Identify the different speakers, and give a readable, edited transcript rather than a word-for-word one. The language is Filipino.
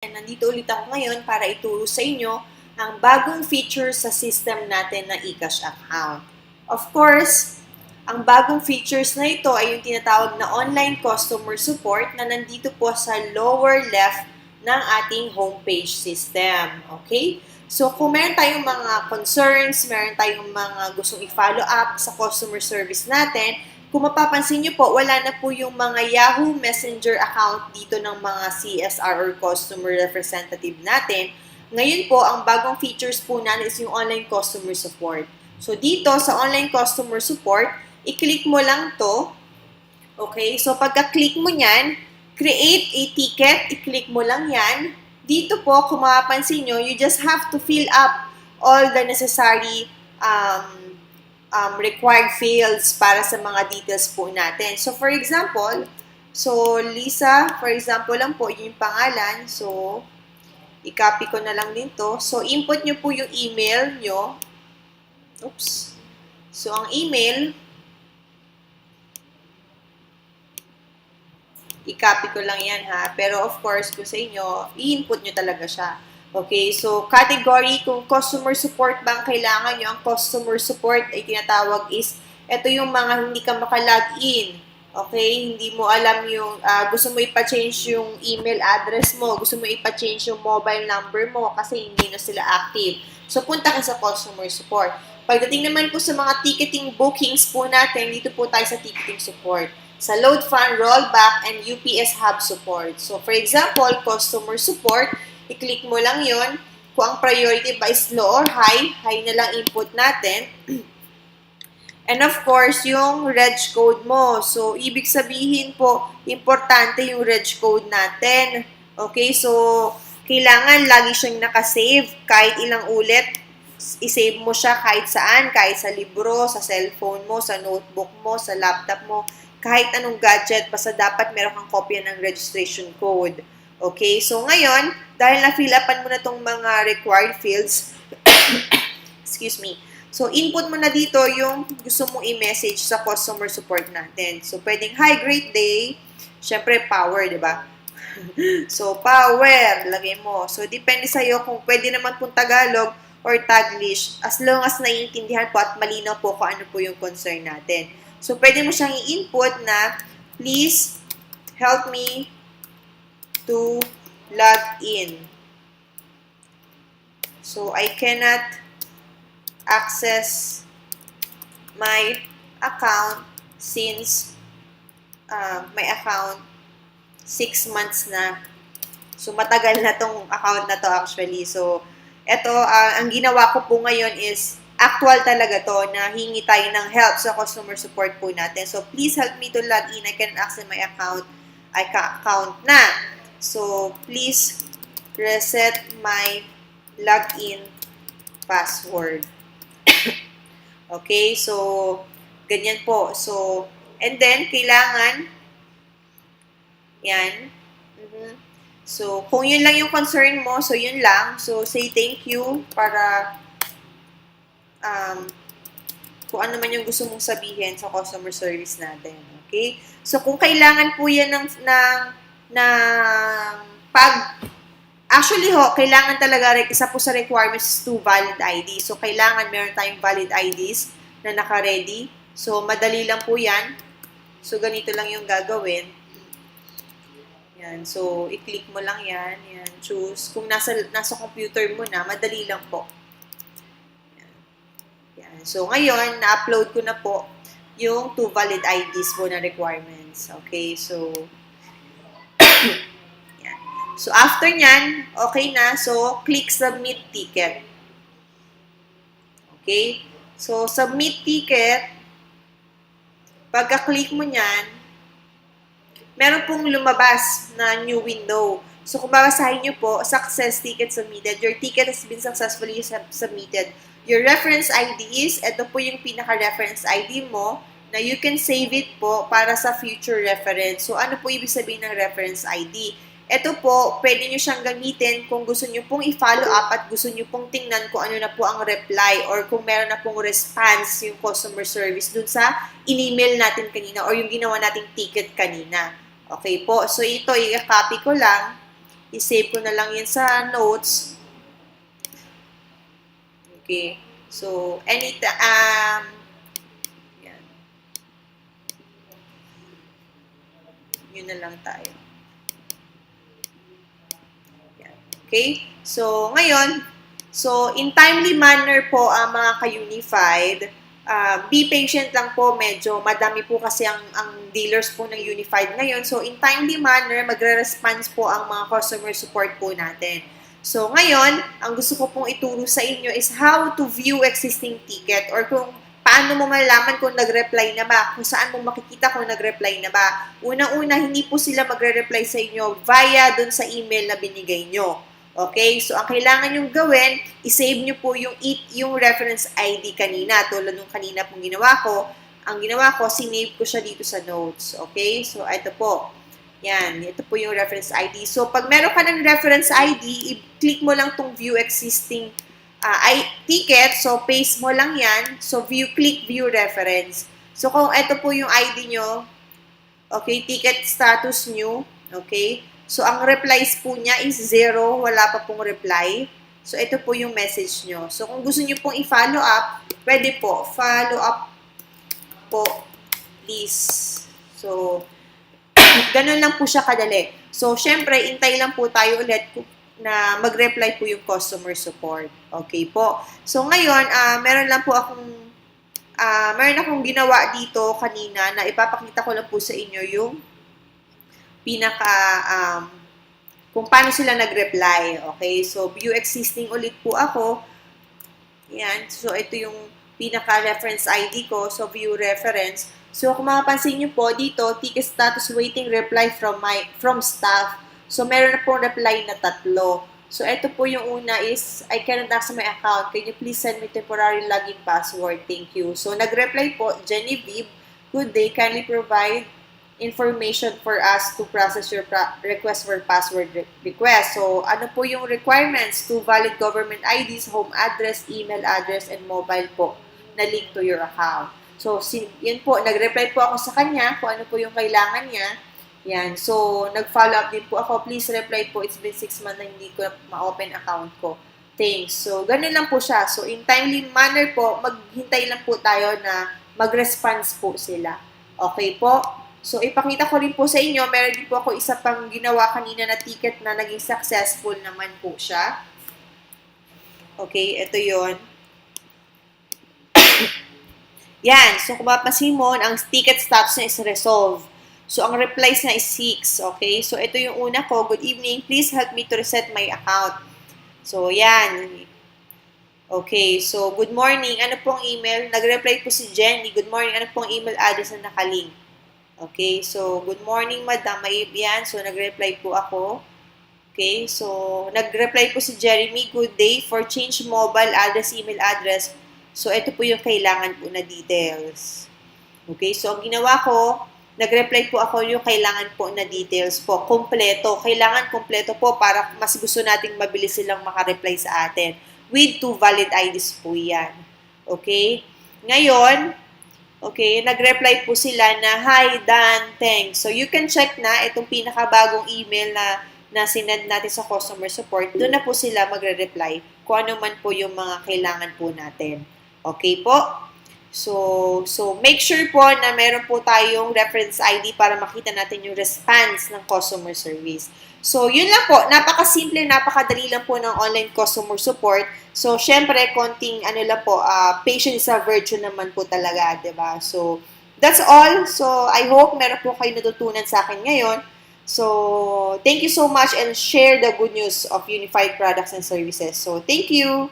Speaker 1: Nandito ulit ako ngayon para ituro sa inyo ang bagong feature sa system natin na eCash account. Of course, ang bagong features na ito ay yung tinatawag na online customer support na nandito po sa lower left ng ating homepage system. Okay? So, kung meron tayong mga concerns, meron tayong mga gustong i-follow up sa customer service natin, kung mapapansin nyo po, wala na po yung mga Yahoo Messenger account dito ng mga CSR or customer representative natin. Ngayon po, ang bagong features po natin is yung online customer support. So, dito sa online customer support, i-click mo lang to. Okay? So, pagka-click mo yan, create a ticket, i-click mo lang yan. Dito po, kung mapapansin nyo, you just have to fill up all the necessary required fields para sa mga details po natin. So, for example, Lisa, for example lang po, yung pangalan. So, i-copy ko na lang din to. So, input nyo po yung email nyo. Oops. So, ang email, i-copy ko lang yan ha. Pero of course, kung sa inyo, i-input nyo talaga siya. Okay, so category, kung customer support ba ang kailangan nyo, ang customer support ay tinatawag is, ito yung mga hindi ka maka-login. Okay, hindi mo alam yung, gusto mo ipa-change yung email address mo, gusto mo ipa-change yung mobile number mo kasi hindi na sila active. So, punta ka sa customer support. Pagdating naman po sa mga ticketing bookings po natin, dito po tayo sa ticketing support. Sa load fund, rollback, and UPS hub support. So, for example, customer support, i-click mo lang yon. Kung ang priority ba is low or high, high na lang input natin. And of course, yung reg code mo. So, ibig sabihin po, importante yung reg code natin. Okay, so, kailangan lagi siyang nakasave. Kahit ilang ulit, isave mo siya kahit saan, kahit sa libro, sa cellphone mo, sa notebook mo, sa laptop mo, kahit anong gadget, basta dapat meron kang kopya ng registration code. Okay, so ngayon, dahil na-fill upan mo na itong mga required fields, excuse me, so input mo na dito yung gusto mong i-message sa customer support natin. So, pwedeng, hi, great day. Siyempre, power, di ba? So, power, lagay mo. So, depende sa'yo kung pwede naman pong Tagalog or Taglish, as long as naiintindihan po at malinaw po kung ano po yung concern natin. So, pwede mo siyang i-input na, please help me to log in. So, I cannot access my account since my account 6 months na. So, matagal na tong account na to actually. So, eto, ang ginawa ko po ngayon is actual talaga to na hingi tayo ng help sa customer support po natin. So, please help me to log in. I can access my account. Account na. So, please reset my login password. Okay, so, ganyan po. So, and then, kailangan, yan. So, kung yun lang yung concern mo, so yun lang. So, say thank you para kung ano man yung gusto mong sabihin sa customer service natin. Okay? So, kung kailangan po yan actually kailangan talaga, isa po sa requirements to valid ID. So, kailangan meron tayong valid IDs na naka-ready. So, madali lang po yan. So, ganito lang yung gagawin. Yan. So, i-click mo lang yan. Yan. Choose. Kung nasa computer mo na, madali lang po. Yan. So, ngayon, na-upload ko na po yung 2 valid IDs po na requirements. Okay. So, yan. So, after nyan, okay na. So, click submit ticket. Okay. So, submit ticket. Pagka-click mo nyan, meron pong lumabas na new window. So, kung babasahin nyo po, success ticket submitted. Your ticket has been successfully submitted. Your reference ID is, ito po yung pinaka-reference ID mo, na you can save it po para sa future reference. So, ano po ibig sabihin ng reference ID? Ito po, pwede nyo siyang gamitin kung gusto nyo pong i-follow up at gusto nyo pong tingnan kung ano na po ang reply or kung meron na pong response yung customer service dun sa in-email natin kanina or yung ginawa nating ticket kanina. Okay po. So, ito, i-copy ko lang. I-save ko na lang yan sa notes. Okay. So, yan. Yun na lang tayo. Yan. Okay? So, ngayon, in timely manner po ang mga ka-Unified, be patient lang po, medyo madami po kasi ang dealers po ng Unified ngayon. So, in timely manner, magre-response po ang mga customer support po natin. So, ngayon, ang gusto ko pong ituro sa inyo is how to view existing ticket or kung paano mo malalaman kung nag-reply na ba, kung saan mo makikita kung nag-reply na ba. Unang-una, hindi po sila magre-reply sa inyo via dun sa email na binigay nyo. Okay? So, ang kailangan nyong gawin, isave nyo po yung reference ID kanina. Tulad nung kanina pong ginawa ko. Ang ginawa ko, sinave ko siya dito sa notes. Okay? So, ito po. Yan. Ito po yung reference ID. So, pag meron ka ng reference ID, i-click mo lang tong view existing ticket. So, paste mo lang yan. So, click view reference. So, kung ito po yung ID nyo, okay, ticket status nyo, okay, so, ang replies po niya is 0, wala pa pong reply. So, ito po yung message nyo. So, kung gusto nyo pong i-follow up, pwede po, follow up po, please. So, ganun lang po siya kadali. So, syempre, intay lang po tayo ulit na mag-reply po yung customer support. Okay po. So, ngayon, meron akong ginawa dito kanina na ipapakita ko lang po sa inyo yung kung paano sila nag-reply. Okay? So, view existing ulit po ako. Yan. So, ito yung pinaka-reference ID ko. So, view reference. So, kung mapapansin nyo po, dito, ticket status waiting reply from staff. So, meron na pong reply na 3. So, ito po yung una is, I cannot access my account. Can you please send me temporary login password? Thank you. So, nag-reply po, Genevieve, good day, kindly provide information for us to process your request for password request. So, ano po yung requirements? 2 valid government IDs, home address, email address, and mobile po na link to your account. So, yun po, nag-reply po ako sa kanya kung ano po yung kailangan niya. Yan. So, nag-follow up din po ako. Please reply po. It's been 6 months na hindi ko ma-open account ko. Thanks. So, ganun lang po siya. So, in timely manner po, maghintay lang po tayo na mag-response po sila. Okay po? So, ipakita ko rin po sa inyo, meron din po ako isa pang ginawa kanina na ticket na naging successful naman po siya. Okay, ito yon. Yan. So, kung mapapansin mo, ang ticket status na is resolve. So, ang replies na is 6. Okay? So, ito yung una ko. Good evening. Please help me to reset my account. So, yan. Okay. So, good morning. Ano pong email? Nag-reply po si Jenny. Good morning. Ano pong email address na nakalink? Okay. So, good morning, madam. Yan. So, nag-reply po ako. Okay. So, nag-reply po si Jeremy. Good day. For change mobile address, email address. So, ito po yung kailangan po na details. Okay, so ang ginawa ko, nag-reply po ako yung kailangan po na details po. Kompleto. Kailangan kompleto po para mas gusto nating mabilis silang makareply sa atin. With 2 valid IDs po yan. Okay? Ngayon, okay, nag-reply po sila na, Hi, Dan, thanks. So, you can check na itong pinakabagong email na sinend natin sa customer support. Doon na po sila magre-reply kung ano man po yung mga kailangan po natin. Okay po? So make sure po na meron po tayong reference ID para makita natin yung response ng customer service. So, yun lang po. Napakasimple, napakadali lang po ng online customer support. So, syempre, konting lang po, patience is a virtue naman po talaga, diba? So, that's all. So, I hope meron po kayo natutunan sa akin ngayon. So, thank you so much and share the good news of Unified Products and Services. So, thank you!